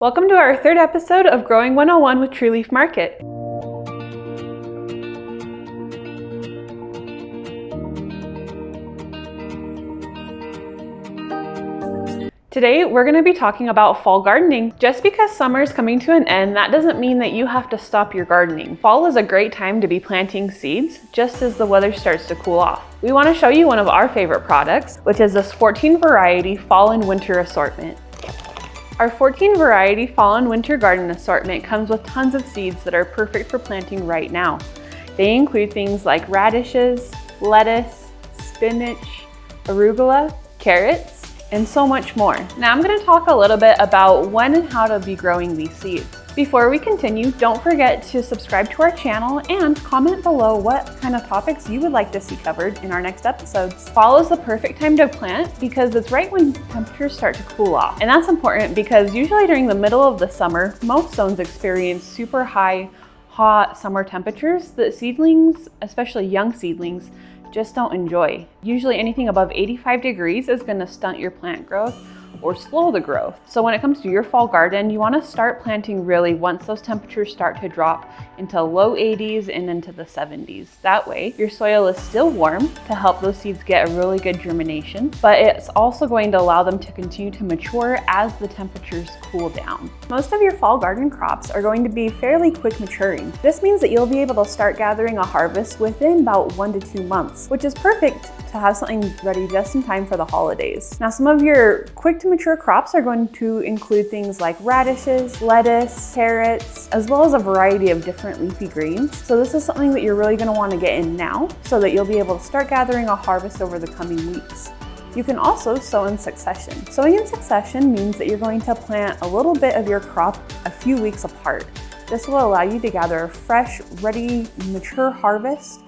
Welcome to our third episode of Growing 101 with True Leaf Market. Today, we're going to be talking about fall gardening. Just because summer is coming to an end, that doesn't mean that you have to stop your gardening. Fall is a great time to be planting seeds, just as the weather starts to cool off. We want to show you one of our favorite products, which is this 14 variety fall and winter assortment. Our 14 variety fall and winter garden assortment comes with tons of seeds that are perfect for planting right now. They include things like radishes, lettuce, spinach, arugula, carrots, and so much more. Now I'm going to talk a little bit about when and how to be growing these seeds. Before we continue, don't forget to subscribe to our channel and comment below what kind of topics you would like to see covered in our next episodes. Fall is the perfect time to plant because it's right when temperatures start to cool off. And that's important because usually during the middle of the summer, most zones experience super high, hot summer temperatures that seedlings, especially young seedlings, just don't enjoy. Usually anything above 85 degrees is going to stunt your plant growth or slow the growth. So when it comes to your fall garden, you want to start planting really once those temperatures start to drop into low 80s and into the 70s. That way, your soil is still warm to help those seeds get a really good germination, but it's also going to allow them to continue to mature as the temperatures cool down. Most of your fall garden crops are going to be fairly quick maturing. This means that you'll be able to start gathering a harvest within about 1 to 2 months, which is perfect to have something ready just in time for the holidays. Now, some of your quick to mature crops are going to include things like radishes, lettuce, carrots, as well as a variety of different leafy greens. So this is something that you're really going to want to get in now so that you'll be able to start gathering a harvest over the coming weeks. You can also sow in succession. Sowing in succession means that you're going to plant a little bit of your crop a few weeks apart. This will allow you to gather a fresh, ready, mature harvest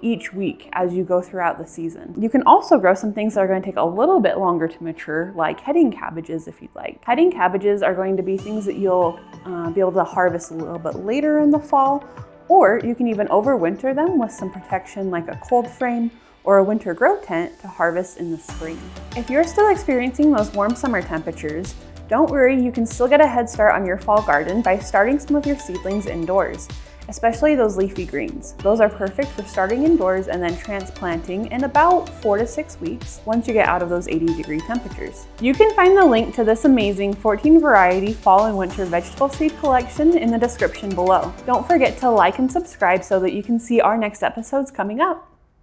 each week as you go throughout the season. You can also grow some things that are going to take a little bit longer to mature, like heading cabbages if you'd like. Heading cabbages are going to be things that you'll be able to harvest a little bit later in the fall, or you can even overwinter them with some protection like a cold frame or a winter grow tent to harvest in the spring. If you're still experiencing those warm summer temperatures, don't worry, you can still get a head start on your fall garden by starting some of your seedlings indoors, especially those leafy greens. Those are perfect for starting indoors and then transplanting in about 4 to 6 weeks once you get out of those 80-degree temperatures. You can find the link to this amazing 14 variety fall and winter vegetable seed collection in the description below. Don't forget to like and subscribe so that you can see our next episodes coming up.